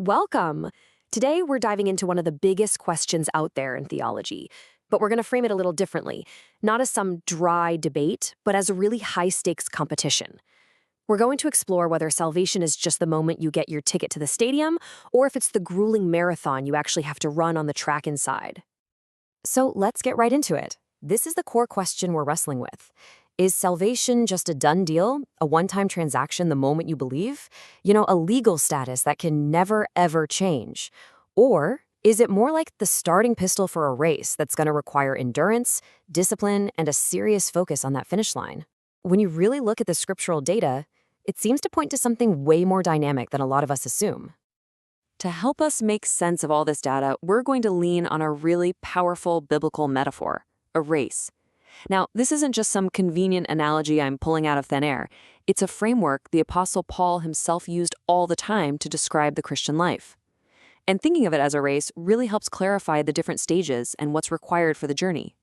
Welcome! Today we're diving into one of the biggest questions out there in theology, but we're going to frame it a little differently, not as some dry debate, but as a really high-stakes competition. We're going to explore whether salvation is just the moment you get your ticket to the stadium, or if it's the grueling marathon you actually have to run on the track inside. So let's get right into it. This is the core question we're wrestling with. Is salvation just a done deal, a one-time transaction the moment you believe? A legal status that can never, ever change? Or is it more like the starting pistol for a race that's going to require endurance, discipline, and a serious focus on that finish line? When you really look at the scriptural data, it seems to point to something way more dynamic than a lot of us assume. To help us make sense of all this data, we're going to lean on a really powerful biblical metaphor, a race. Now, this isn't just some convenient analogy I'm pulling out of thin air. It's a framework the Apostle Paul himself used all the time to describe the Christian life. And thinking of it as a race really helps clarify the different stages and what's required for the journey.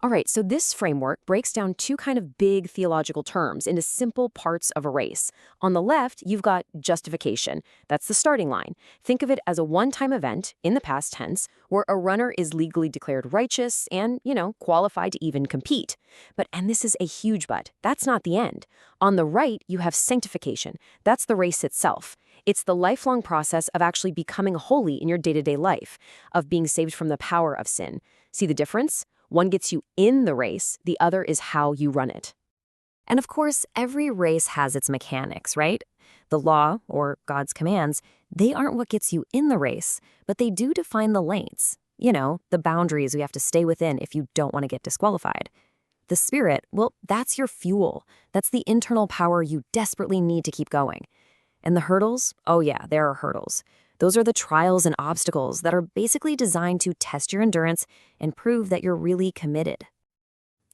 All right, so this framework breaks down two kind of big theological terms into simple parts of a race. On the left, you've got justification. That's the starting line. Think of it as a one-time event, in the past tense, where a runner is legally declared righteous and, qualified to even compete. And this is a huge but. That's not the end. On the right, you have sanctification. That's the race itself. It's the lifelong process of actually becoming holy in your day-to-day life, of being saved from the power of sin. See the difference? One gets you in the race, the other is how you run it. And of course, every race has its mechanics, right? The law, or God's commands, they aren't what gets you in the race, but they do define the lanes. The boundaries you have to stay within if you don't want to get disqualified. The Spirit, well, that's your fuel. That's the internal power you desperately need to keep going. And the hurdles? Oh yeah, there are hurdles. Those are the trials and obstacles that are basically designed to test your endurance and prove that you're really committed.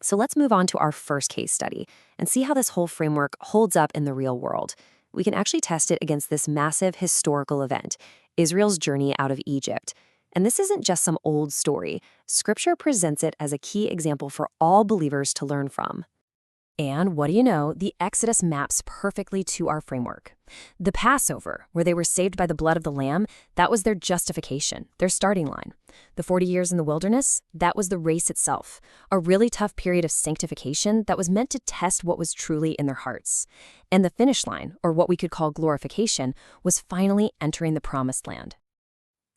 So let's move on to our first case study and see how this whole framework holds up in the real world. We can actually test it against this massive historical event, Israel's journey out of Egypt. And this isn't just some old story. Scripture presents it as a key example for all believers to learn from. And what do you know, the Exodus maps perfectly to our framework. The Passover, where they were saved by the blood of the Lamb, that was their justification, their starting line. The 40 years in the wilderness, that was the race itself, a really tough period of sanctification that was meant to test what was truly in their hearts. And the finish line, or what we could call glorification, was finally entering the promised land.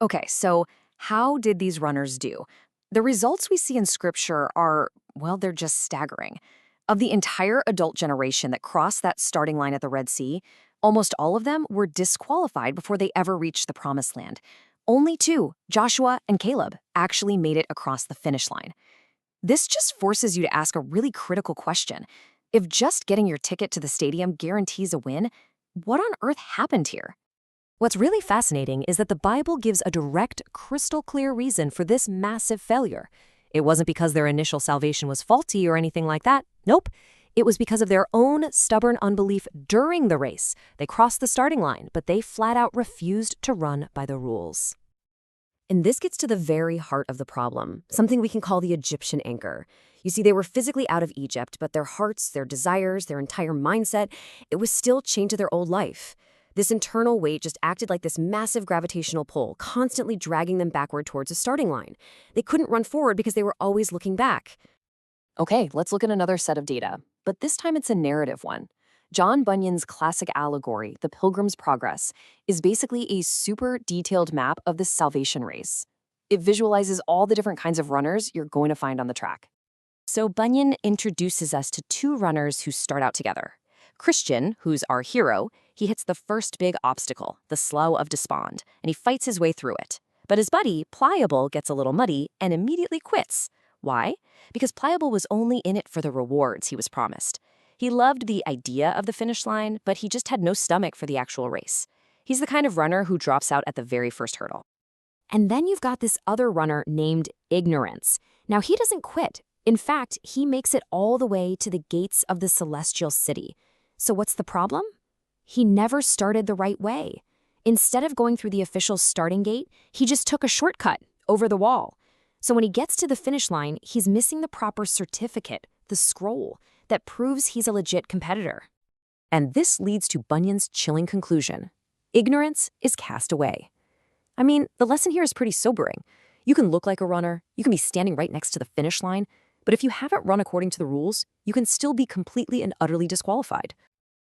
Okay, so how did these runners do? The results we see in Scripture are, well, they're just staggering. Of the entire adult generation that crossed that starting line at the Red Sea, almost all of them were disqualified before they ever reached the Promised Land. Only two, Joshua and Caleb, actually made it across the finish line. This just forces you to ask a really critical question. If just getting your ticket to the stadium guarantees a win, what on earth happened here? What's really fascinating is that the Bible gives a direct, crystal-clear reason for this massive failure. It wasn't because their initial salvation was faulty or anything like that. Nope. It was because of their own stubborn unbelief during the race. They crossed the starting line, but they flat out refused to run by the rules. And this gets to the very heart of the problem, something we can call the Egyptian anchor. You see, they were physically out of Egypt, but their hearts, their desires, their entire mindset, it was still chained to their old life. This internal weight just acted like this massive gravitational pull, constantly dragging them backward towards a starting line. They couldn't run forward because they were always looking back. Okay, let's look at another set of data, but this time it's a narrative one. John Bunyan's classic allegory, The Pilgrim's Progress, is basically a super detailed map of the salvation race. It visualizes all the different kinds of runners you're going to find on the track. So Bunyan introduces us to two runners who start out together. Christian, who's our hero, he hits the first big obstacle, the Slough of Despond, and he fights his way through it. But his buddy, Pliable, gets a little muddy and immediately quits. Why? Because Pliable was only in it for the rewards he was promised. He loved the idea of the finish line, but he just had no stomach for the actual race. He's the kind of runner who drops out at the very first hurdle. And then you've got this other runner named Ignorance. Now, he doesn't quit. In fact, he makes it all the way to the gates of the celestial city. So what's the problem? He never started the right way. Instead of going through the official starting gate, he just took a shortcut over the wall. So when he gets to the finish line, he's missing the proper certificate, the scroll, that proves he's a legit competitor. And this leads to Bunyan's chilling conclusion. Ignorance is cast away. I mean, the lesson here is pretty sobering. You can look like a runner, you can be standing right next to the finish line, but if you haven't run according to the rules, you can still be completely and utterly disqualified.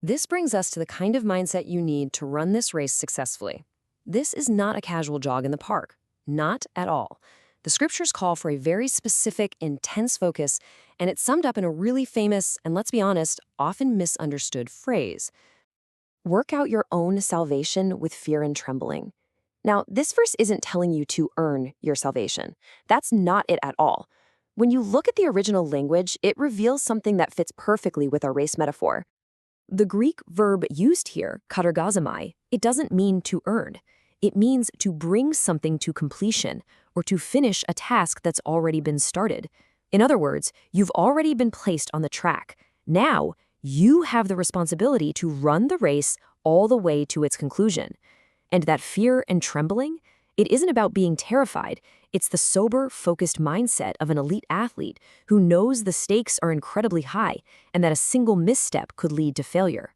This brings us to the kind of mindset you need to run this race successfully. This is not a casual jog in the park. Not at all. The scriptures call for a very specific, intense focus, and it's summed up in a really famous, and let's be honest, often misunderstood phrase. Work out your own salvation with fear and trembling. Now, this verse isn't telling you to earn your salvation. That's not it at all. When you look at the original language, it reveals something that fits perfectly with our race metaphor. The Greek verb used here, katergazomai, it doesn't mean to earn. It means to bring something to completion or to finish a task that's already been started. In other words, you've already been placed on the track. Now, you have the responsibility to run the race all the way to its conclusion. And that fear and trembling, it isn't about being terrified. It's the sober, focused mindset of an elite athlete who knows the stakes are incredibly high and that a single misstep could lead to failure.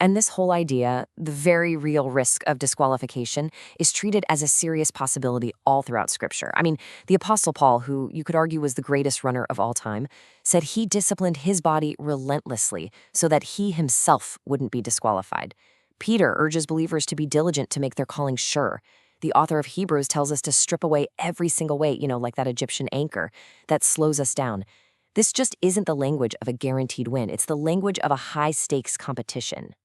And this whole idea, the very real risk of disqualification, is treated as a serious possibility all throughout Scripture. I mean, the Apostle Paul, who you could argue was the greatest runner of all time, said he disciplined his body relentlessly so that he himself wouldn't be disqualified. Peter urges believers to be diligent to make their calling sure. The author of Hebrews tells us to strip away every single weight, like that Egyptian anchor, that slows us down. This just isn't the language of a guaranteed win. It's the language of a high-stakes competition.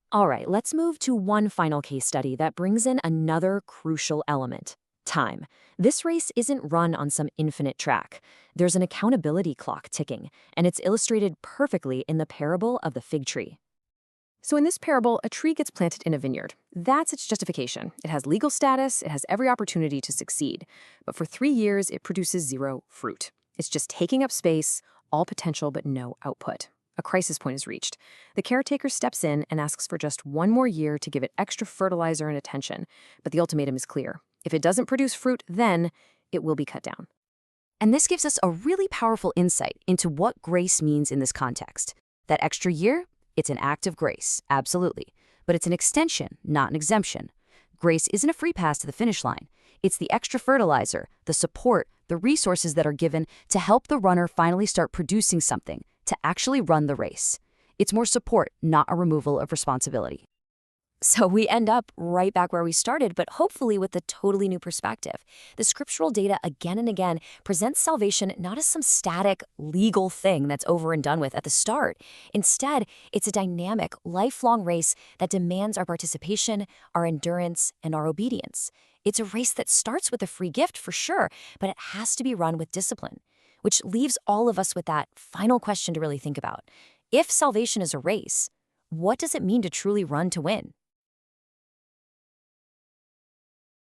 All right, let's move to one final case study that brings in another crucial element: time. This race isn't run on some infinite track. There's an accountability clock ticking, and it's illustrated perfectly in the parable of the fig tree. So in this parable, a tree gets planted in a vineyard. That's its justification. It has legal status, it has every opportunity to succeed. But for 3 years, it produces 0 fruit. It's just taking up space, all potential but no output. A crisis point is reached. The caretaker steps in and asks for just 1 more year to give it extra fertilizer and attention. But the ultimatum is clear. If it doesn't produce fruit, then it will be cut down. And this gives us a really powerful insight into what grace means in this context. That extra year? It's an act of grace, absolutely. But it's an extension, not an exemption. Grace isn't a free pass to the finish line. It's the extra fertilizer, the support, the resources that are given to help the runner finally start producing something, to actually run the race. It's more support, not a removal of responsibility. So we end up right back where we started, but hopefully with a totally new perspective. The scriptural data again and again presents salvation not as some static, legal thing that's over and done with at the start. Instead, it's a dynamic, lifelong race that demands our participation, our endurance, and our obedience. It's a race that starts with a free gift, for sure, but it has to be run with discipline, which leaves all of us with that final question to really think about. If salvation is a race, what does it mean to truly run to win?